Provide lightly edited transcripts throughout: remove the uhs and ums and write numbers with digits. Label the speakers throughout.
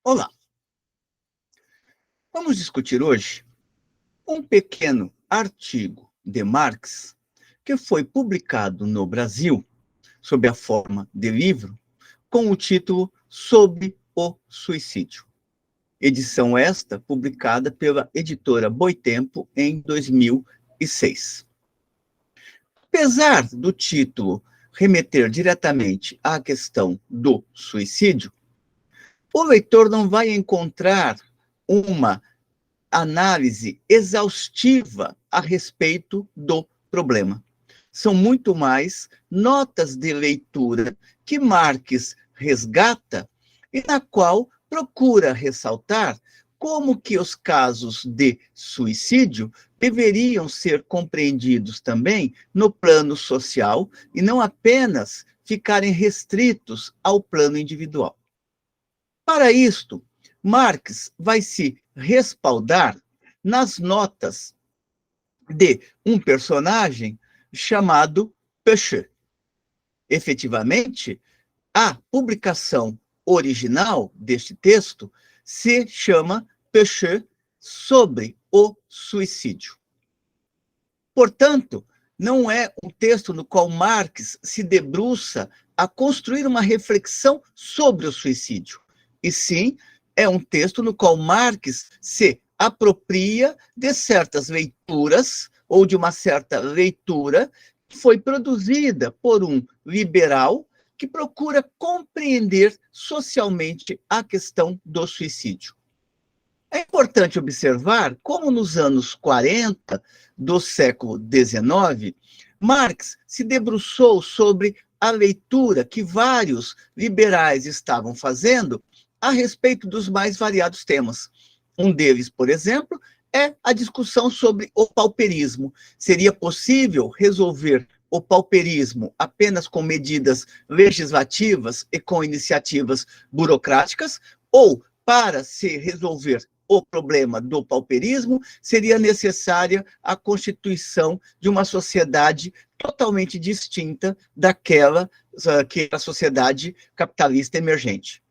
Speaker 1: Olá, vamos discutir hoje um pequeno artigo de Marx que foi publicado no Brasil sob a forma de livro com o título Sobre o Suicídio. Edição esta publicada pela editora Boitempo em 2006. Apesar do título remeter diretamente à questão do suicídio, o leitor não vai encontrar uma análise exaustiva a respeito do problema. São muito mais notas de leitura que Marx resgata e na qual procura ressaltar como que os casos de suicídio deveriam ser compreendidos também no plano social e não apenas ficarem restritos ao plano individual. Para isto, Marx vai se respaldar nas notas de um personagem chamado Peche. Efetivamente, a publicação original deste texto se chama Peche sobre o suicídio. Portanto, não é um texto no qual Marx se debruça a construir uma reflexão sobre o suicídio, e sim é um texto no qual Marx se apropria de certas leituras ou de uma certa leitura que foi produzida por um liberal que procura compreender socialmente a questão do suicídio. É importante observar como nos anos 40 do século XIX, Marx se debruçou sobre a leitura que vários liberais estavam fazendo a respeito dos mais variados temas. Um deles, por exemplo, é a discussão sobre o pauperismo. Seria possível resolver o pauperismo apenas com medidas legislativas e com iniciativas burocráticas? Ou, para se resolver o problema do pauperismo, seria necessária a constituição de uma sociedade totalmente distinta daquela que era a sociedade capitalista emergente?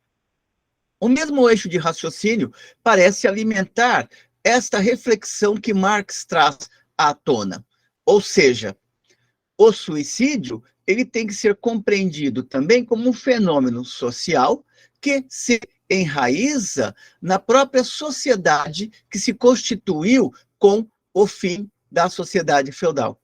Speaker 1: O mesmo eixo de raciocínio parece alimentar esta reflexão que Marx traz à tona. Ou seja, o suicídio ele tem que ser compreendido também como um fenômeno social que se enraiza na própria sociedade que se constituiu com o fim da sociedade feudal.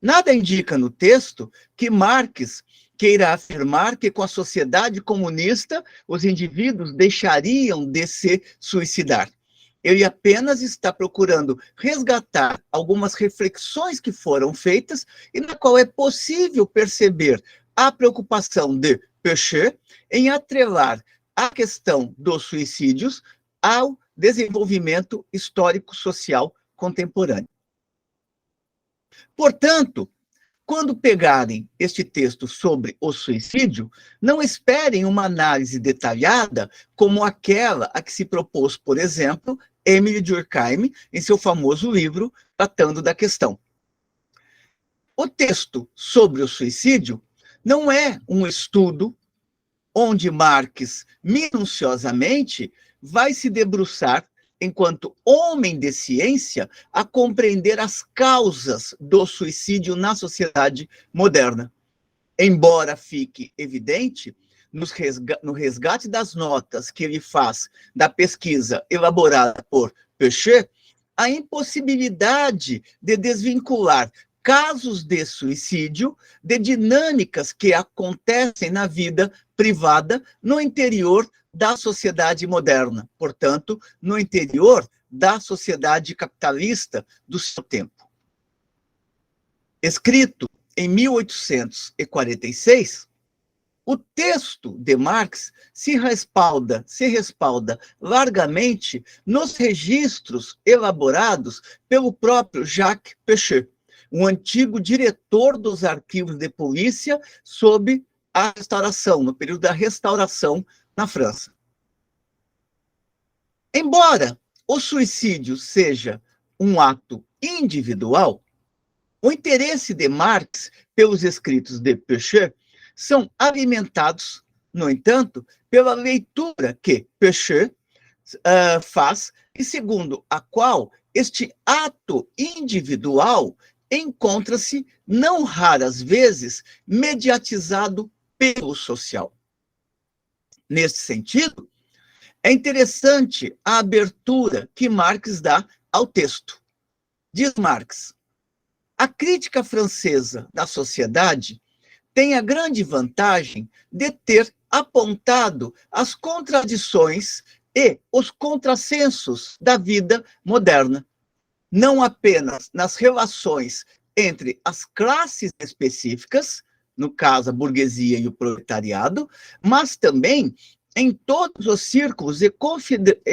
Speaker 1: Nada indica no texto que Marx queira afirmar que com a sociedade comunista os indivíduos deixariam de se suicidar. Ele apenas está procurando resgatar algumas reflexões que foram feitas e na qual é possível perceber a preocupação de Peche em atrelar a questão dos suicídios ao desenvolvimento histórico-social contemporâneo. Portanto, quando pegarem este texto sobre o suicídio, não esperem uma análise detalhada como aquela a que se propôs, por exemplo, Émile Durkheim em seu famoso livro Tratando da Questão. O texto sobre o suicídio não é um estudo onde Marx, minuciosamente, vai se debruçar, enquanto homem de ciência, a compreender as causas do suicídio na sociedade moderna. Embora fique evidente, no resgate das notas que ele faz da pesquisa elaborada por Peche, a impossibilidade de desvincular casos de suicídio de dinâmicas que acontecem na vida privada no interior da sociedade moderna, portanto, no interior da sociedade capitalista do seu tempo. Escrito em 1846, o texto de Marx se respalda largamente nos registros elaborados pelo próprio Jacques Peche, um antigo diretor dos arquivos de polícia sob a restauração, no período da restauração na França. Embora o suicídio seja um ato individual, o interesse de Marx pelos escritos de Peche são alimentados no entanto, pela leitura que Péchet faz, e segundo a qual este ato individual encontra-se, não raras vezes, mediatizado pelo social. Neste sentido, é interessante a abertura que Marx dá ao texto. Diz Marx: a crítica francesa da sociedade tem a grande vantagem de ter apontado as contradições e os contrassensos da vida moderna, não apenas nas relações entre as classes específicas, no caso a burguesia e o proletariado, mas também em todos os círculos e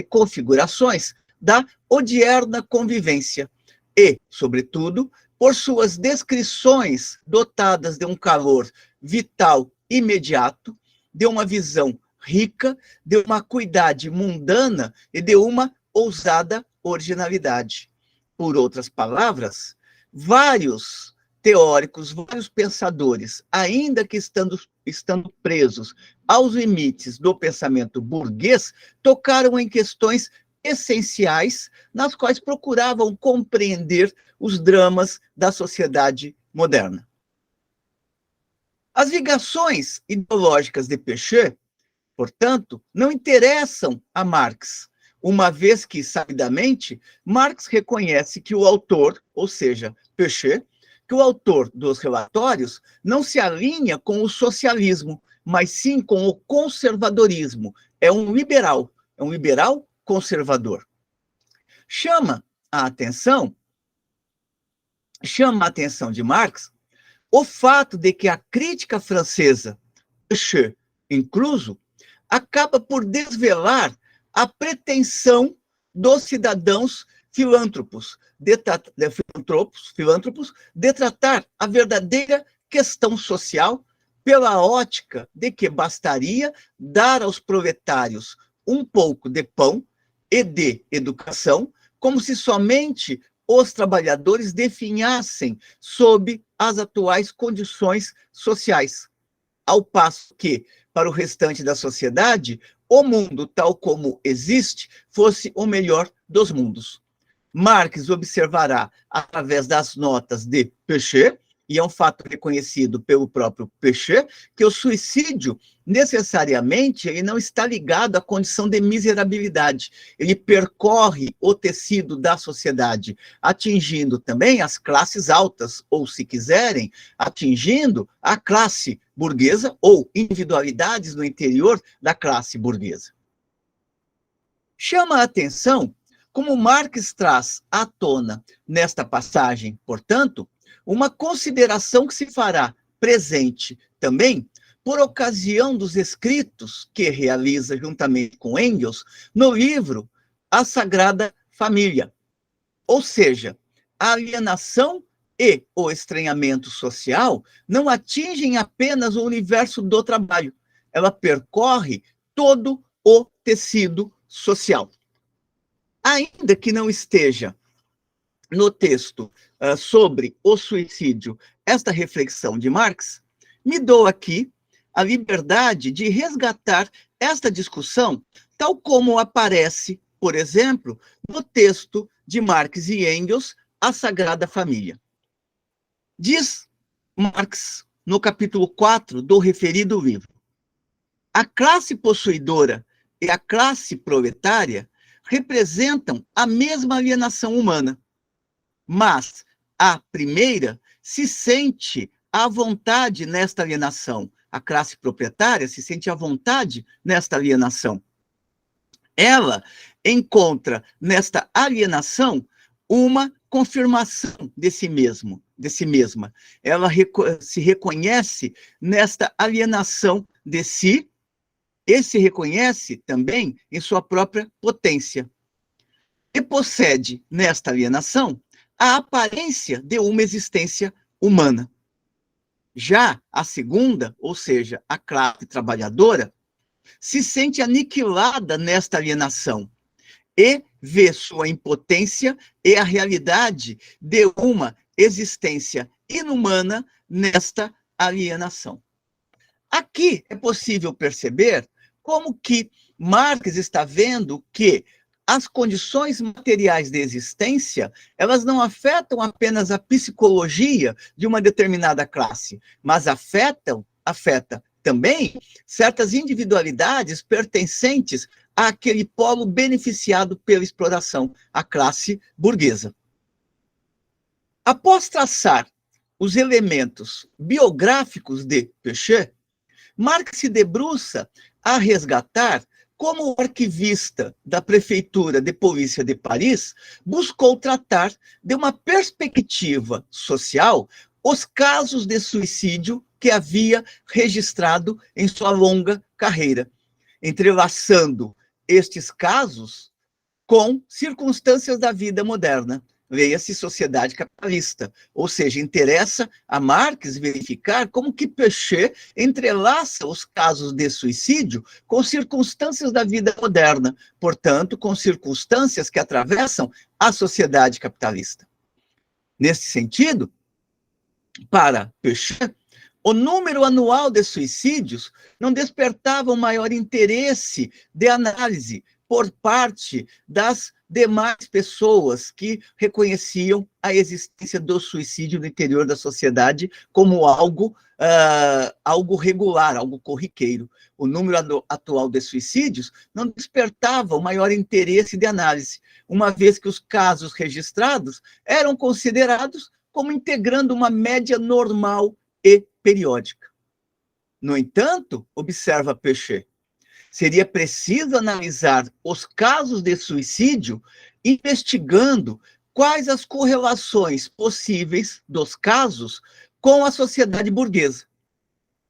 Speaker 1: configurações da odierna convivência e, sobretudo, por suas descrições dotadas de um calor vital imediato, de uma visão rica, de uma acuidade mundana e de uma ousada originalidade. Por outras palavras, vários teóricos, vários pensadores, ainda que estando presos aos limites do pensamento burguês, tocaram em questões essenciais nas quais procuravam compreender os dramas da sociedade moderna. As ligações ideológicas de Péchet, portanto, não interessam a Marx, uma vez que, sabidamente, Marx reconhece que o autor, ou seja, Péchet, que o autor dos relatórios não se alinha com o socialismo, mas sim com o conservadorismo. É um liberal conservador. Chama a atenção de Marx o fato de que a crítica francesa, Péchet incluso, acaba por desvelar a pretensão dos cidadãos filântropos de tratar a verdadeira questão social pela ótica de que bastaria dar aos proletários um pouco de pão e de educação, como se somente os trabalhadores definhassem sob as atuais condições sociais, ao passo que, para o restante da sociedade, o mundo tal como existe fosse o melhor dos mundos. Marx observará, através das notas de Péchet, e é um fato reconhecido pelo próprio Péchet, que o suicídio, necessariamente, ele não está ligado à condição de miserabilidade. Ele percorre o tecido da sociedade, atingindo também as classes altas, ou, se quiserem, atingindo a classe burguesa ou individualidades no interior da classe burguesa. Chama a atenção como Marx traz à tona nesta passagem, portanto, uma consideração que se fará presente também por ocasião dos escritos que realiza juntamente com Engels no livro A Sagrada Família. Ou seja, a alienação e o estranhamento social não atingem apenas o universo do trabalho, ela percorre todo o tecido social. Ainda que não esteja no texto sobre o suicídio esta reflexão de Marx, me dou aqui a liberdade de resgatar esta discussão, tal como aparece, por exemplo, no texto de Marx e Engels, A Sagrada Família. Diz Marx, no capítulo 4 do referido livro: a classe possuidora e a classe proletária representam a mesma alienação humana, mas a primeira se sente à vontade nesta alienação. A classe proprietária se sente à vontade nesta alienação. Ela encontra nesta alienação uma confirmação de si mesma. Ela se reconhece nesta alienação de si e se reconhece também em sua própria potência. E possede nesta alienação a aparência de uma existência humana. Já a segunda, ou seja, a classe trabalhadora, se sente aniquilada nesta alienação e vê sua impotência e a realidade de uma existência inumana nesta alienação. Aqui é possível perceber como que Marx está vendo que as condições materiais de existência, elas não afetam apenas a psicologia de uma determinada classe, mas afeta também certas individualidades pertencentes àquele polo beneficiado pela exploração, a classe burguesa. Após traçar os elementos biográficos de Péchet, Marx se debruça a resgatar como o arquivista da Prefeitura de Polícia de Paris buscou tratar de uma perspectiva social os casos de suicídio que havia registrado em sua longa carreira, entrelaçando estes casos com circunstâncias da vida moderna. Leia-se sociedade capitalista, ou seja, interessa a Marx verificar como que Péchet entrelaça os casos de suicídio com circunstâncias da vida moderna, portanto, com circunstâncias que atravessam a sociedade capitalista. Nesse sentido, para Péchet, o número anual de suicídios não despertava um maior interesse de análise por parte das demais pessoas que reconheciam a existência do suicídio no interior da sociedade como algo regular, algo corriqueiro. O número atual de suicídios não despertava o maior interesse de análise, uma vez que os casos registrados eram considerados como integrando uma média normal e periódica. No entanto, observa Péchet, seria preciso analisar os casos de suicídio, investigando quais as correlações possíveis dos casos com a sociedade burguesa.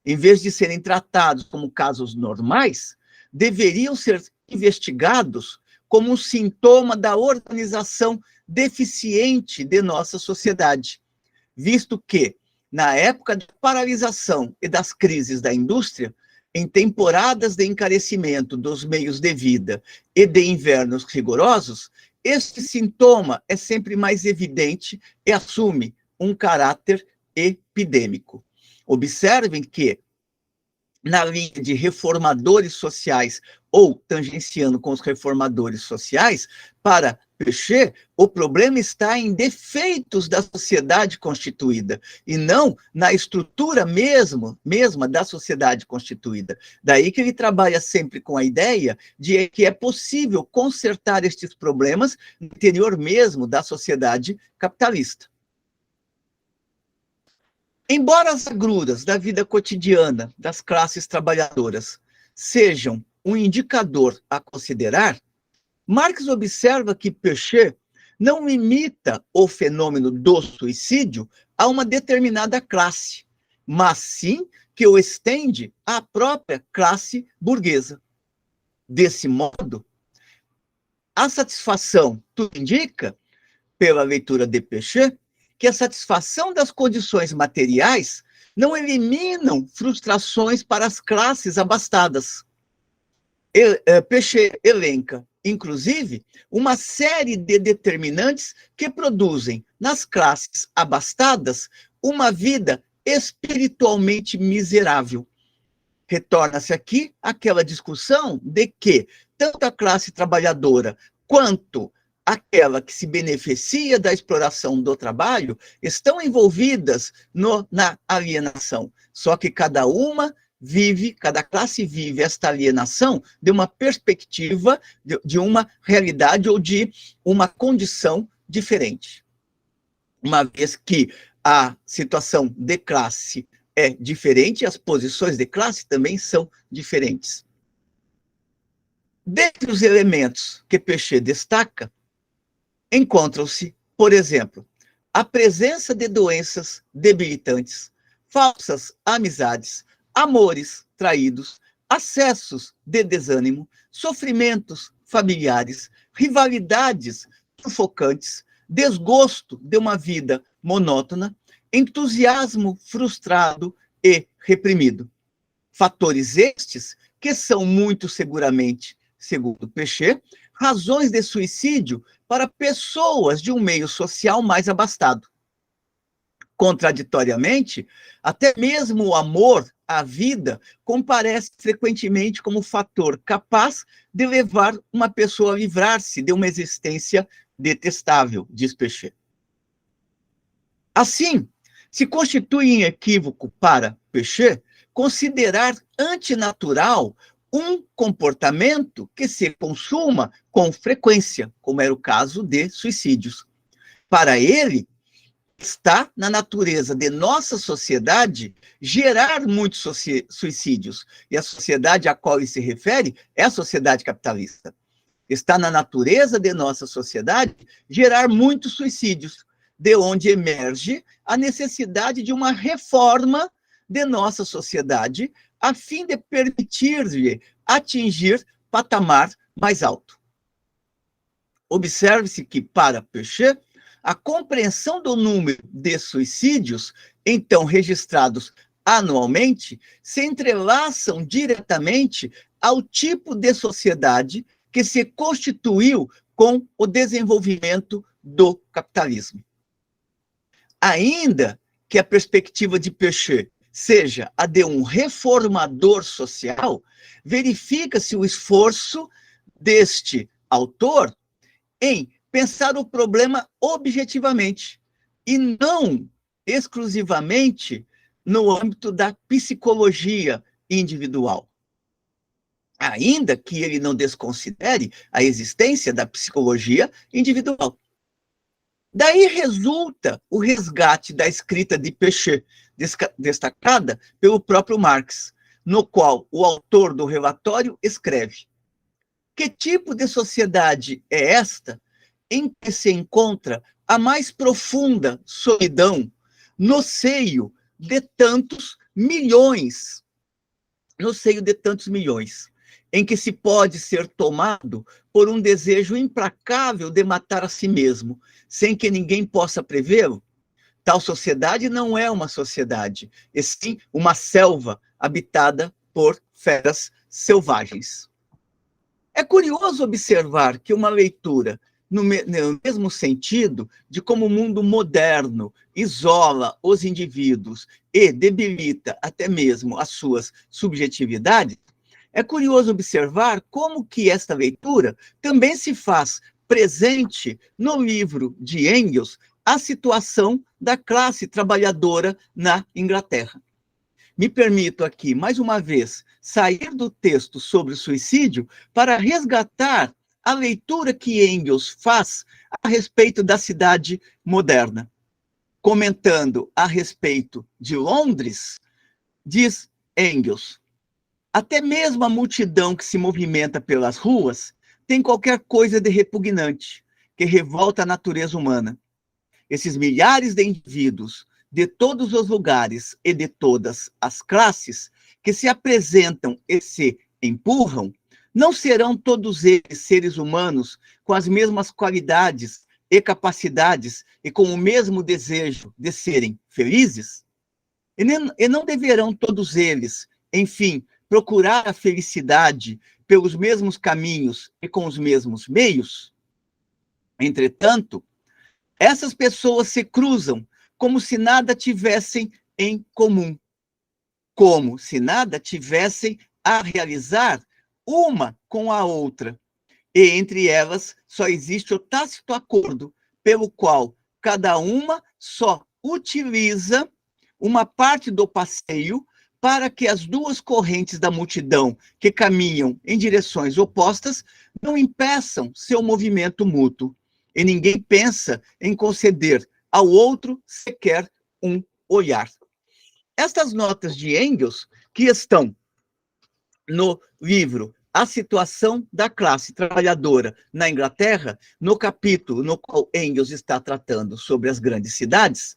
Speaker 1: Em vez de serem tratados como casos normais, deveriam ser investigados como um sintoma da organização deficiente de nossa sociedade, visto que, na época da paralisação e das crises da indústria, em temporadas de encarecimento dos meios de vida e de invernos rigorosos, este sintoma é sempre mais evidente e assume um caráter epidêmico. Observem que, na linha de reformadores sociais, ou tangenciando com os reformadores sociais, para Péchet, o problema está em defeitos da sociedade constituída, e não na estrutura mesma da sociedade constituída. Daí que ele trabalha sempre com a ideia de que é possível consertar estes problemas no interior mesmo da sociedade capitalista. Embora as agruras da vida cotidiana das classes trabalhadoras sejam um indicador a considerar, Marx observa que Péchet não limita o fenômeno do suicídio a uma determinada classe, mas sim que o estende à própria classe burguesa. Desse modo, a satisfação, tudo indica, pela leitura de Péchet, que a satisfação das condições materiais não eliminam frustrações para as classes abastadas. Péchet elenca, inclusive, uma série de determinantes que produzem, nas classes abastadas, uma vida espiritualmente miserável. Retorna-se aqui àquela discussão de que tanto a classe trabalhadora quanto aquela que se beneficia da exploração do trabalho estão envolvidas na alienação. Só que cada classe vive esta alienação de uma perspectiva, de uma realidade ou de uma condição diferente. Uma vez que a situação de classe é diferente, as posições de classe também são diferentes. Dentre os elementos que Péchet destaca, encontram-se, por exemplo, a presença de doenças debilitantes, falsas amizades, amores traídos, acessos de desânimo, sofrimentos familiares, rivalidades sufocantes, desgosto de uma vida monótona, entusiasmo frustrado e reprimido. Fatores estes que são muito seguramente, segundo Péchet, razões de suicídio para pessoas de um meio social mais abastado. Contraditoriamente, até mesmo o amor a vida comparece frequentemente como fator capaz de levar uma pessoa a livrar-se de uma existência detestável, diz Péchet. Assim, se constitui em equívoco para Péchet considerar antinatural um comportamento que se consuma com frequência, como era o caso de suicídios. Para ele, está na natureza de nossa sociedade gerar muitos suicídios. E a sociedade a qual ele se refere é a sociedade capitalista. Está na natureza de nossa sociedade gerar muitos suicídios, de onde emerge a necessidade de uma reforma de nossa sociedade, a fim de permitir-lhe atingir patamar mais alto. Observe-se que, para Péchet, a compreensão do número de suicídios, então registrados anualmente, se entrelaçam diretamente ao tipo de sociedade que se constituiu com o desenvolvimento do capitalismo. Ainda que a perspectiva de Péchet seja a de um reformador social, verifica-se o esforço deste autor em pensar o problema objetivamente e não exclusivamente no âmbito da psicologia individual. Ainda que ele não desconsidere a existência da psicologia individual. Daí resulta o resgate da escrita de Péchet, destacada pelo próprio Marx, no qual o autor do relatório escreve: que tipo de sociedade é esta em que se encontra a mais profunda solidão no seio de tantos milhões, em que se pode ser tomado por um desejo implacável de matar a si mesmo, sem que ninguém possa prevê-lo? Tal sociedade não é uma sociedade, e sim uma selva habitada por feras selvagens. É curioso observar que uma leitura no mesmo sentido de como o mundo moderno isola os indivíduos e debilita até mesmo as suas subjetividades, é curioso observar como que esta leitura também se faz presente no livro de Engels, A Situação da Classe Trabalhadora na Inglaterra. Me permito aqui, mais uma vez, sair do texto sobre o suicídio para resgatar a leitura que Engels faz a respeito da cidade moderna. Comentando a respeito de Londres, diz Engels: até mesmo a multidão que se movimenta pelas ruas tem qualquer coisa de repugnante, que revolta a natureza humana. Esses milhares de indivíduos de todos os lugares e de todas as classes que se apresentam e se empurram, não serão todos eles seres humanos com as mesmas qualidades e capacidades e com o mesmo desejo de serem felizes? E não deverão todos eles, enfim, procurar a felicidade pelos mesmos caminhos e com os mesmos meios? Entretanto, essas pessoas se cruzam como se nada tivessem em comum, como se nada tivessem a realizar uma com a outra. E entre elas só existe o tácito acordo pelo qual cada uma só utiliza uma parte do passeio para que as duas correntes da multidão que caminham em direções opostas não impeçam seu movimento mútuo. E ninguém pensa em conceder ao outro sequer um olhar. Estas notas de Engels, que estão no livro A Situação da Classe Trabalhadora na Inglaterra, no capítulo no qual Engels está tratando sobre as grandes cidades,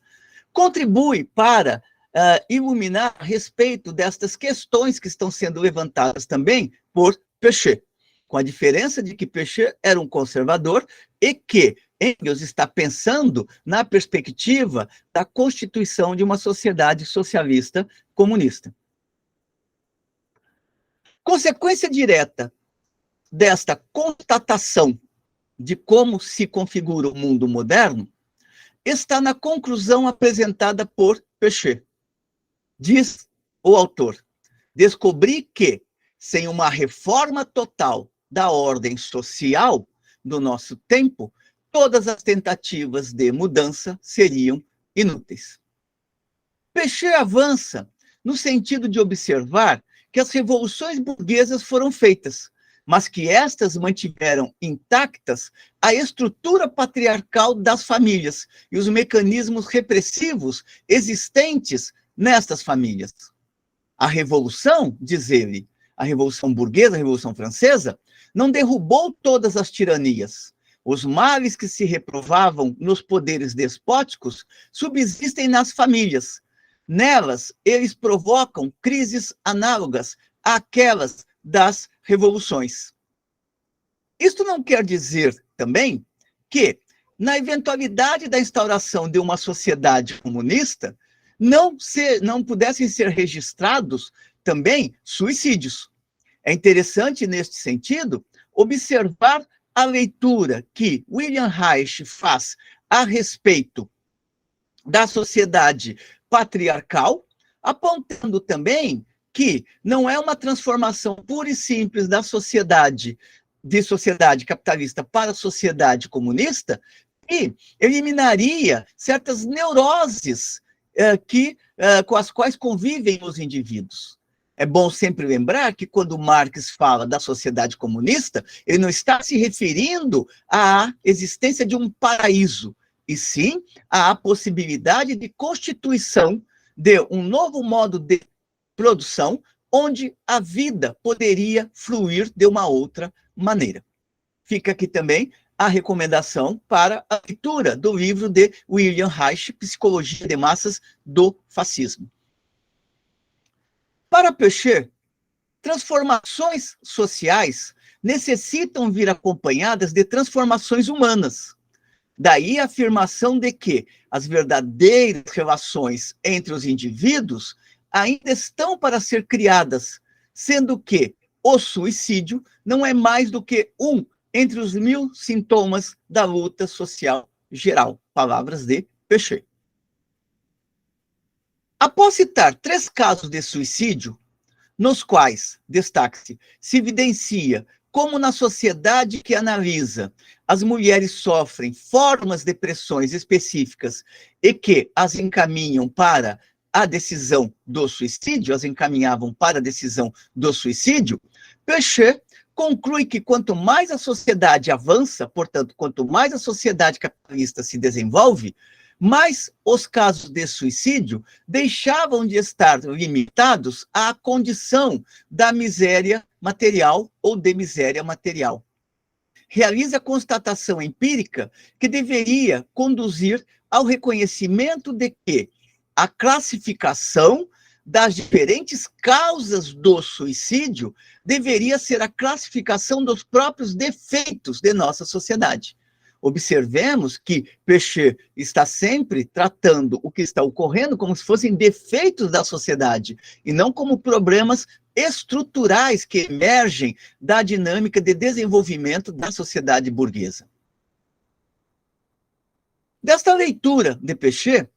Speaker 1: contribui para iluminar a respeito destas questões que estão sendo levantadas também por Péchet, com a diferença de que Péchet era um conservador e que Engels está pensando na perspectiva da constituição de uma sociedade socialista comunista. Consequência direta desta constatação de como se configura o mundo moderno está na conclusão apresentada por Péchet. Diz o autor, descobri que, sem uma reforma total da ordem social do nosso tempo, todas as tentativas de mudança seriam inúteis. Péchet avança no sentido de observar que as revoluções burguesas foram feitas, mas que estas mantiveram intactas a estrutura patriarcal das famílias e os mecanismos repressivos existentes nestas famílias. A revolução, diz ele, a revolução burguesa, a revolução francesa, não derrubou todas as tiranias. Os males que se reprovavam nos poderes despóticos subsistem nas famílias. Nelas, eles provocam crises análogas àquelas das revoluções. Isto não quer dizer também que, na eventualidade da instauração de uma sociedade comunista, não pudessem ser registrados também suicídios. É interessante, neste sentido, observar a leitura que William Reich faz a respeito da sociedade patriarcal, apontando também que não é uma transformação pura e simples da sociedade, de sociedade capitalista para sociedade comunista, e eliminaria certas neuroses com as quais convivem os indivíduos. É bom sempre lembrar que quando Marx fala da sociedade comunista, ele não está se referindo à existência de um paraíso, e sim à possibilidade de constituição de um novo modo de produção, onde a vida poderia fluir de uma outra maneira. Fica aqui também a recomendação para a leitura do livro de William Reich, Psicologia de Massas do Fascismo. Para Péchet, transformações sociais necessitam vir acompanhadas de transformações humanas. Daí a afirmação de que as verdadeiras relações entre os indivíduos ainda estão para ser criadas, sendo que o suicídio não é mais do que um entre os 1000 sintomas da luta social geral. Palavras de Péchet. Após citar 3 casos de suicídio, nos quais, destaque-se, se evidencia como na sociedade que analisa, as mulheres sofrem formas de pressões específicas e que as encaminham para a decisão do suicídio, as encaminhavam para a decisão do suicídio, Péchet conclui que quanto mais a sociedade avança, portanto, quanto mais a sociedade capitalista se desenvolve, mas os casos de suicídio deixavam de estar limitados à condição da miséria material ou de miséria material. Realiza a constatação empírica que deveria conduzir ao reconhecimento de que a classificação das diferentes causas do suicídio deveria ser a classificação dos próprios defeitos de nossa sociedade. Observemos que Péchet está sempre tratando o que está ocorrendo como se fossem defeitos da sociedade, e não como problemas estruturais que emergem da dinâmica de desenvolvimento da sociedade burguesa. Desta leitura de Péchet,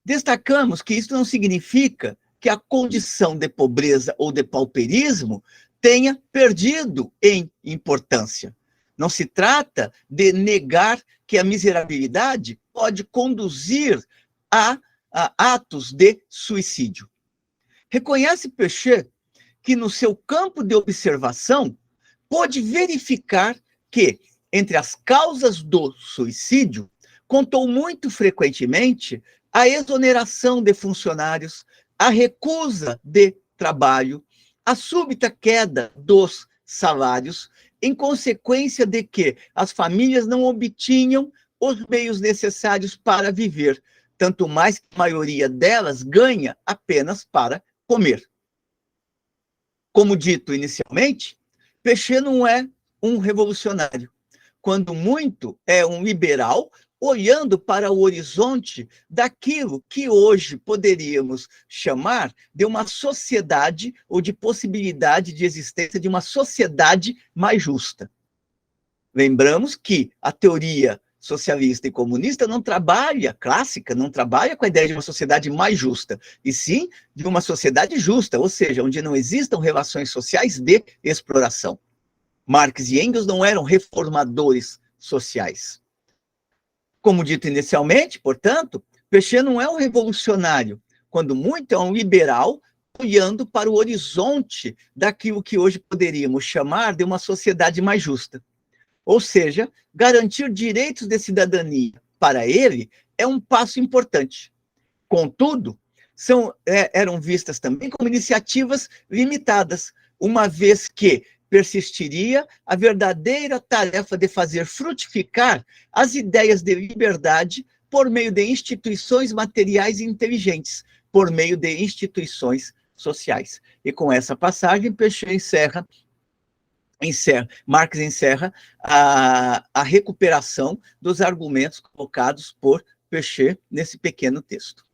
Speaker 1: destacamos que isso não significa que a condição de pobreza ou de pauperismo tenha perdido em importância. Não se trata de negar que a miserabilidade pode conduzir a atos de suicídio. Reconhece Péchet que, no seu campo de observação, pôde verificar que, entre as causas do suicídio, contou muito frequentemente a exoneração de funcionários, a recusa de trabalho, a súbita queda dos salários, em consequência de que as famílias não obtinham os meios necessários para viver, tanto mais que a maioria delas ganha apenas para comer. Como dito inicialmente, Péchet não é um revolucionário, quando muito é um liberal olhando para o horizonte daquilo que hoje poderíamos chamar de uma sociedade ou de possibilidade de existência de uma sociedade mais justa. Lembramos que a teoria socialista e comunista clássica, não trabalha com a ideia de uma sociedade mais justa, e sim de uma sociedade justa, ou seja, onde não existam relações sociais de exploração. Marx e Engels não eram reformadores sociais. Como dito inicialmente, portanto, Péchet não é um revolucionário, quando muito é um liberal olhando para o horizonte daquilo que hoje poderíamos chamar de uma sociedade mais justa. Ou seja, garantir direitos de cidadania para ele é um passo importante. Contudo, eram vistas também como iniciativas limitadas, uma vez que persistiria a verdadeira tarefa de fazer frutificar as ideias de liberdade por meio de instituições materiais inteligentes, por meio de instituições sociais. E com essa passagem, Marx encerra a recuperação dos argumentos colocados por Péchet nesse pequeno texto.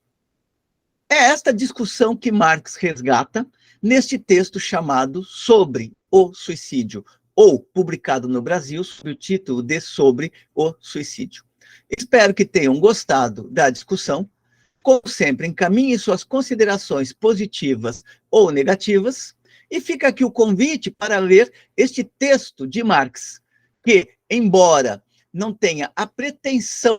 Speaker 1: É esta discussão que Marx resgata neste texto chamado Sobre o Suicídio, ou publicado no Brasil sob o título de Sobre o Suicídio. Espero que tenham gostado da discussão. Como sempre, encaminhe suas considerações positivas ou negativas, e fica aqui o convite para ler este texto de Marx, que, embora não tenha a pretensão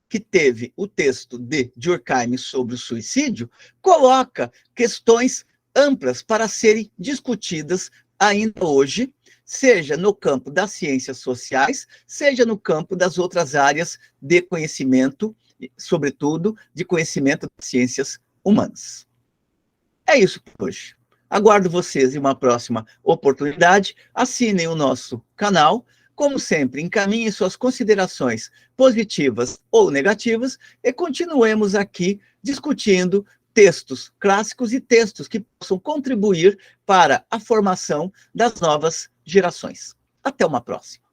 Speaker 1: que teve o texto de Durkheim sobre o suicídio, coloca questões amplas para serem discutidas ainda hoje, seja no campo das ciências sociais, seja no campo das outras áreas de conhecimento, sobretudo de conhecimento das ciências humanas. É isso por hoje. Aguardo vocês em uma próxima oportunidade. Assinem o nosso canal. Como sempre, encaminhem suas considerações positivas ou negativas e continuemos aqui discutindo textos clássicos e textos que possam contribuir para a formação das novas gerações. Até uma próxima.